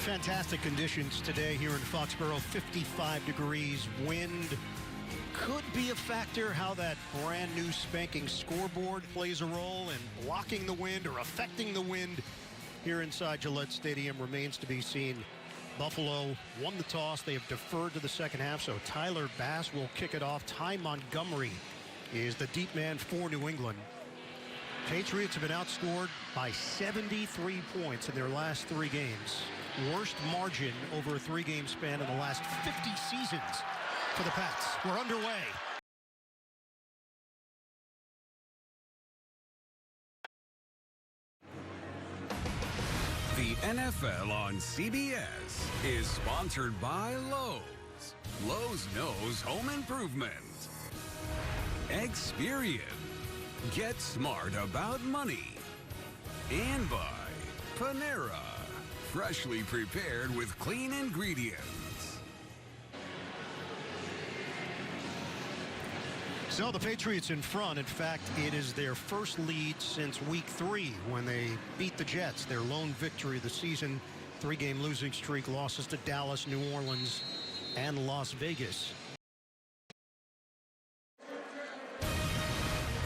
Fantastic conditions today here in Foxborough. 55 degrees. Wind could be a factor. How that brand new spanking scoreboard plays a role in blocking the wind or affecting the wind here inside Gillette Stadium remains to be seen. Buffalo won the toss. They have deferred to the second half, so Tyler Bass will kick it off. Ty Montgomery is the deep man for New England. Patriots have been outscored by 73 points in their last 3 games. Worst margin over a 3-game span in the last 50 seasons for the Pats. We're underway. The NFL on CBS is sponsored by Lowe's. Lowe's knows home improvement. Experian. Get smart about money. And by Panera. Freshly prepared with clean ingredients. So the Patriots in front. In fact, it is their first lead since week 3 when they beat the Jets. Their lone victory of the season. 3-game losing streak, losses to Dallas, New Orleans, and Las Vegas.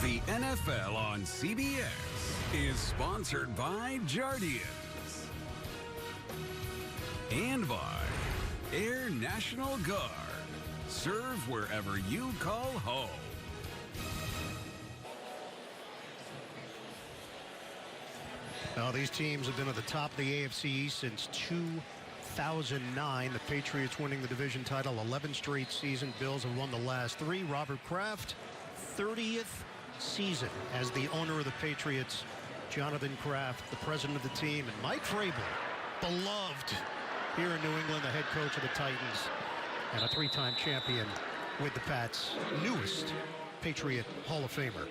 The NFL on CBS is sponsored by Jardians. And by Air National Guard. Serve wherever you call home. Now, these teams have been at the top of the AFC East since 2009. The Patriots winning the division title 11 straight season. Bills have won the last 3. Robert Kraft, 30th season as the owner of the Patriots. Jonathan Kraft, the president of the team, and Mike Vrabel, beloved here in New England, the head coach of the Titans, and a 3-time champion with the Pats, newest Patriot Hall of Famer.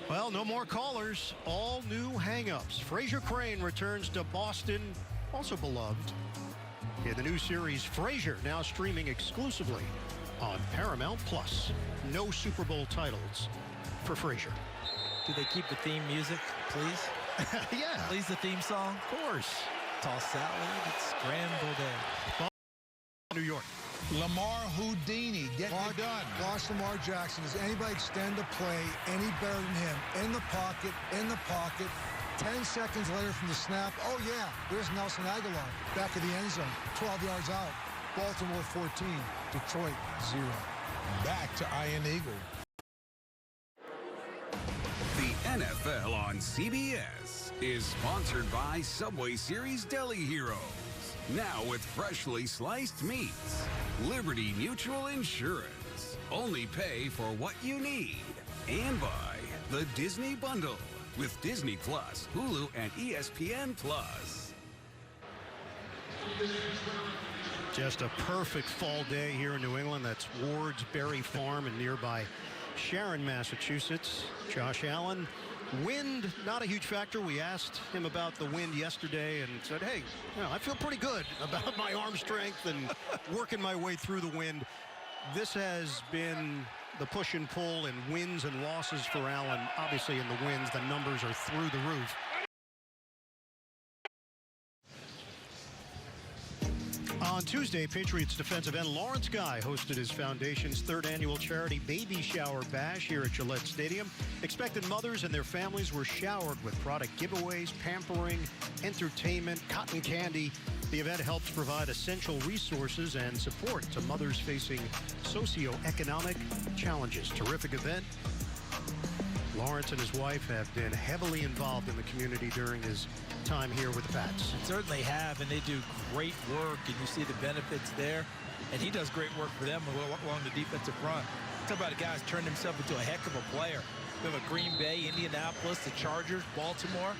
Well, no more callers, all new hang-ups. Frazier Crane returns to Boston, also beloved, in the new series Frazier, now streaming exclusively on Paramount+. No Super Bowl titles for Frazier. Do they keep the theme music, please? Yeah. Please, the theme song? Of course. Toss salad, it's scrambled egg. New York. Lamar Houdini getting it done. Watch Lamar Jackson. Does anybody extend a play any better than him? In the pocket, in the pocket. 10 seconds later from the snap, oh yeah, there's Nelson Aguilar. Back of the end zone, 12 yards out. Baltimore 14, Detroit 0. Back to Iron Eagle. The NFL on CBS is sponsored by Subway Series Deli Heroes. Now with freshly sliced meats. Liberty Mutual Insurance. Only pay for what you need. And by the Disney Bundle with Disney Plus, Hulu, and ESPN Plus. Just a perfect fall day here in New England. That's Ward's Berry Farm in nearby Sharon, Massachusetts. Josh Allen. Wind, not a huge factor. We asked him about the wind yesterday and said, hey, you know, I feel pretty good about my arm strength and working my way through the wind. This has been the push and pull and wins and losses for Allen. Obviously, in the wins, the numbers are through the roof. On Tuesday, Patriots defensive end Lawrence Guy hosted his foundation's 3rd annual charity baby shower bash here at Gillette Stadium. Expectant mothers and their families were showered with product giveaways, pampering, entertainment, cotton candy. The event helps provide essential resources and support to mothers facing socioeconomic challenges. Terrific event. Lawrence and his wife have been heavily involved in the community during his time here with the Pats. Certainly have, and they do great work, and you see the benefits there. And he does great work for them along the defensive front. Talk about a guy who's turned himself into a heck of a player. We have a Green Bay, Indianapolis, the Chargers, Baltimore,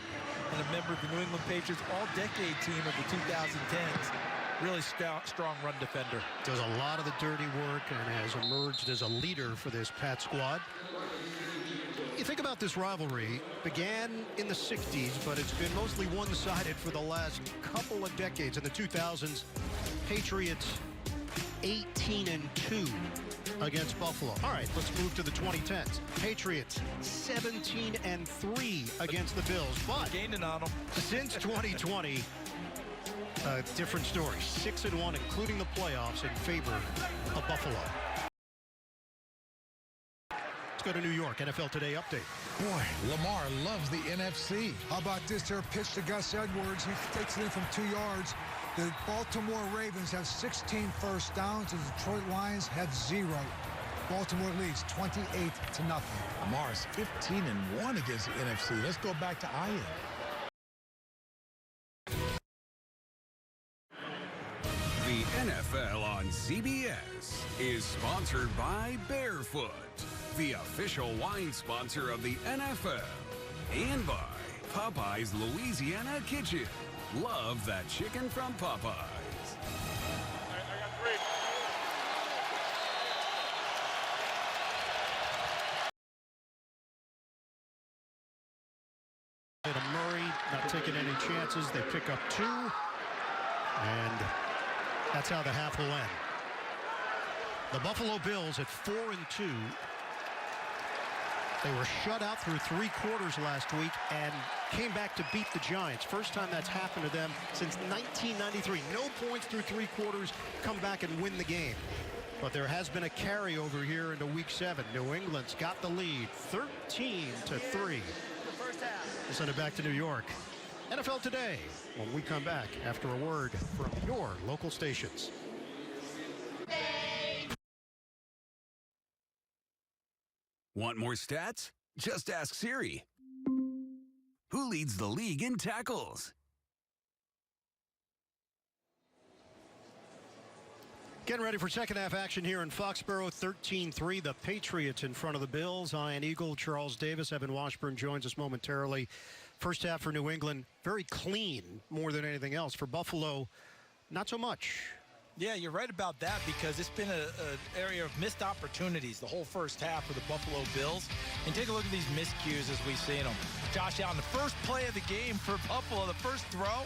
and a member of the New England Patriots all-decade team of the 2010s. Really strong run defender. Does a lot of the dirty work and has emerged as a leader for this Pat squad. You think about this rivalry, began in the 60s, but it's been mostly one-sided for the last couple of decades. In the 2000s, Patriots 18-2 against Buffalo. All right, let's move to the 2010s. Patriots 17-3 against the Bills. But gaining on them. since 2020, different story. 6-1, including the playoffs, in favor of Buffalo. Let's go to New York. NFL Today update. Boy, Lamar loves the NFC. How about this here pitch to Gus Edwards? He takes it in from 2 yards. The Baltimore Ravens have 16 first downs. The Detroit Lions have 0. Baltimore leads 28-0. Lamar's 15-1 against the NFC. Let's go back to Ian. The NFL on CBS is sponsored by Barefoot, the official wine sponsor of the NFL, and by Popeye's Louisiana Kitchen. Love that chicken from Popeye's. I got 3. Murray not taking any chances. They pick up 2. And that's how the half will end. The Buffalo Bills at 4-2. They were shut out through 3 quarters last week and came back to beat the Giants. First time that's happened to them since 1993. No points through 3 quarters, come back and win the game. But there has been a carryover here into Week 7. New England's got the lead, 13-3. We'll send it back to New York. NFL Today, when we come back after a word from your local stations. Want more stats? Just ask Siri. Who leads the league in tackles? Getting ready for second half action here in Foxborough. 13-3, the Patriots in front of the Bills. Ian Eagle, Charles Davis, Evan Washburn joins us momentarily. First half for New England, very clean more than anything else. For Buffalo, not so much. Yeah, you're right about that because it's been an area of missed opportunities the whole first half for the Buffalo Bills. And take a look at these miscues as we've seen them. Josh Allen, the first play of the game for Buffalo, the first throw,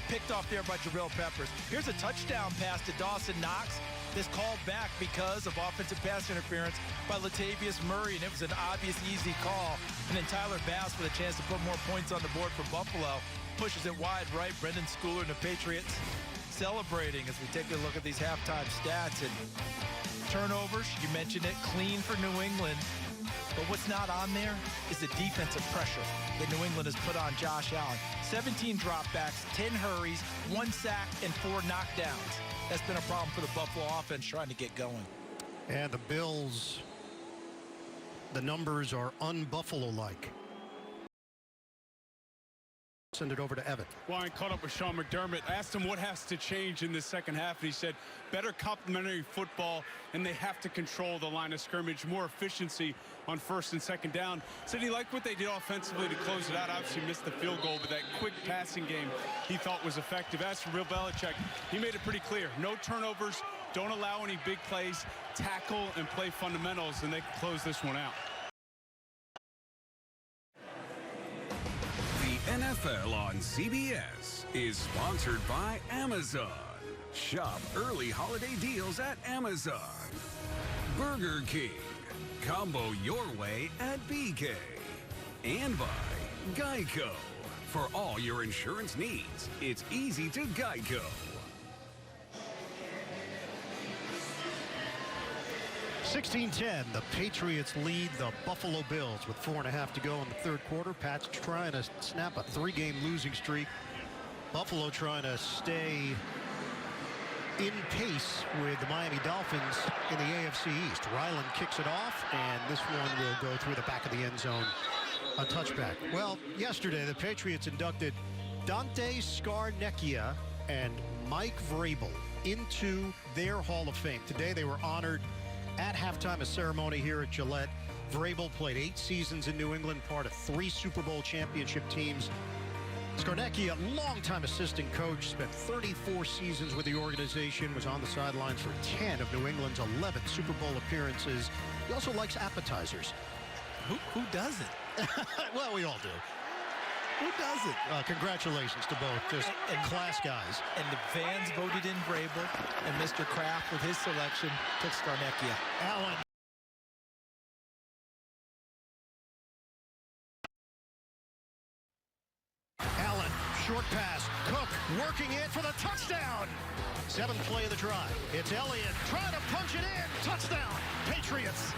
picked off there by Jabril Peppers. Here's a touchdown pass to Dawson Knox. This called back because of offensive pass interference by Latavius Murray, and it was an obvious, easy call. And then Tyler Bass with a chance to put more points on the board for Buffalo. Pushes it wide right. Brendan Schooler and the Patriots celebrating as we take a look at these halftime stats. And turnovers, you mentioned it, clean for New England. But what's not on there is the defensive pressure that New England has put on Josh Allen. 17 dropbacks, 10 hurries, 1 sack, and 4 knockdowns. That's been a problem for the Buffalo offense trying to get going. And the Bills, the numbers are un-Buffalo-like. Send it over to Evan. Well, I caught up with Sean McDermott, asked him what has to change in the second half, and he said better complementary football, and they have to control the line of scrimmage, more efficiency on first and second down. Said he liked what they did offensively to close it out. Obviously missed the field goal, but that quick passing game he thought was effective. As for Bill Belichick, he made it pretty clear. No turnovers, don't allow any big plays, tackle and play fundamentals, and they can close this one out. NFL on CBS is sponsored by Amazon. Shop early holiday deals at Amazon. Burger King. Combo your way at BK. And by Geico. For all your insurance needs, it's easy to Geico. 16-10, the Patriots lead the Buffalo Bills with 4.5 to go in the third quarter. Pat's trying to snap a 3-game losing streak. Buffalo trying to stay in pace with the Miami Dolphins in the AFC East. Ryland kicks it off, and this one will go through the back of the end zone. A touchback. Well, yesterday the Patriots inducted Dante Scarnecchia and Mike Vrabel into their Hall of Fame. Today they were honored at halftime, a ceremony here at Gillette. Vrabel played 8 seasons in New England, part of 3 Super Bowl championship teams. Scarnecchia, longtime assistant coach, spent 34 seasons with the organization, was on the sidelines for 10 of New England's 11 Super Bowl appearances. He also likes appetizers. Who doesn't? Well, we all do. Who doesn't? Congratulations to both, just class guys. And the fans voted in Vrabel, and Mr. Kraft, with his selection, took Scarnecchia. Allen. Allen Short pass. Cook working it for the touchdown. 7th play of the drive. It's Elliott trying to punch it in. Touchdown. Patriots.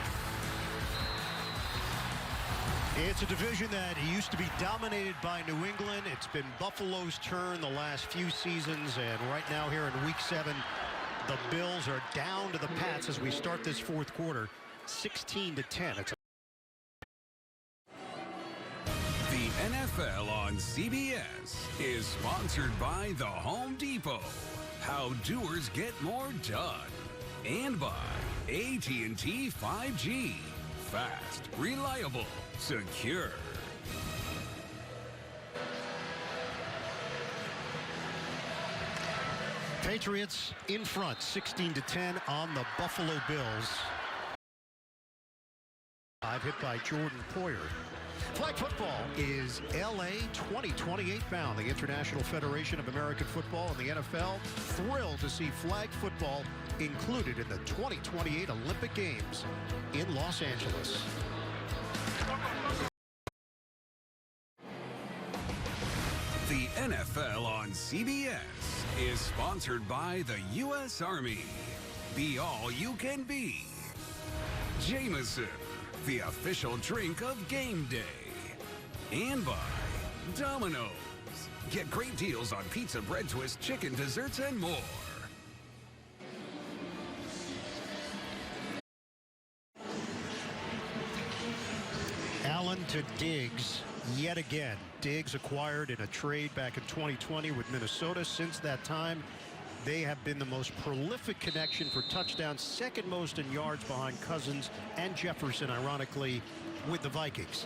It's a division that used to be dominated by New England. It's been Buffalo's turn the last few seasons, and right now here in Week 7, the Bills are down to the Pats as we start this fourth quarter, 16-10. It's The NFL on CBS is sponsored by The Home Depot. How doers get more done. And by AT&T 5G. Fast, reliable, secure. Patriots in front, 16-10 on the Buffalo Bills. 5 hit by Jordan Poyer. Flag football is LA 2028 bound. The International Federation of American Football and the NFL thrilled to see flag football included in the 2028 Olympic Games in Los Angeles. The NFL on CBS is sponsored by the U.S. Army. Be all you can be. Jameson, the official drink of game day. And by Domino's. Get great deals on pizza, bread twist, chicken, desserts, and more. Allen to Diggs yet again. Diggs acquired in a trade back in 2020 with Minnesota. Since that time, they have been the most prolific connection for touchdowns, second most in yards behind Cousins and Jefferson, ironically, with the Vikings.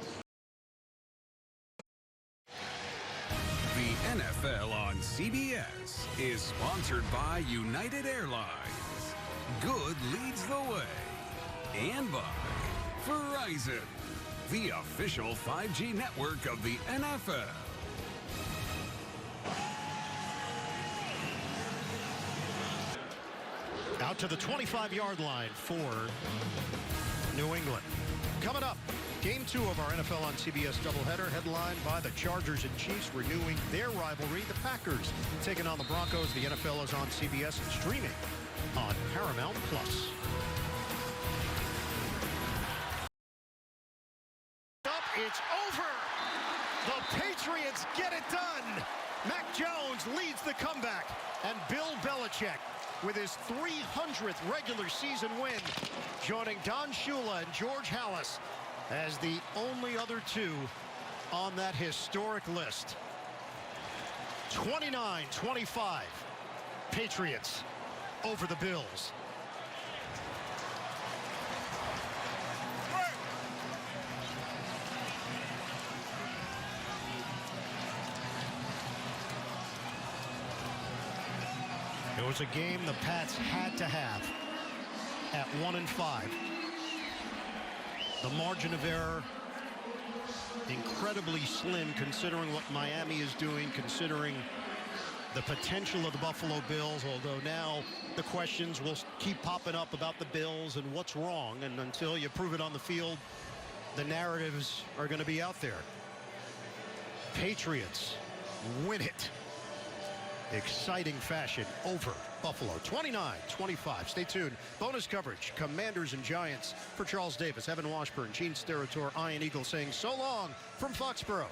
The NFL on CBS is sponsored by United Airlines. Good leads the way. And by Verizon, the official 5G network of the NFL. Out to the 25-yard line for New England. Coming up, Game 2 of our NFL on CBS doubleheader, headlined by the Chargers and Chiefs renewing their rivalry. The Packers taking on the Broncos. The NFL is on CBS and streaming on Paramount+. It's over. The Patriots get it done. Mac Jones leads the comeback. And Bill Belichick, with his 300th regular season win, joining Don Shula and George Halas as the only other two on that historic list. 29-25. Patriots over the Bills. It was a game the Pats had to have at 1-5. The margin of error incredibly slim considering what Miami is doing, considering the potential of the Buffalo Bills, although now the questions will keep popping up about the Bills and what's wrong, and until you prove it on the field, the narratives are going to be out there. Patriots win it. Exciting fashion over Buffalo. 29-25. Stay tuned. Bonus coverage. Commanders and Giants. For Charles Davis, Evan Washburn, Gene Steratore, Ian Eagle saying so long from Foxborough.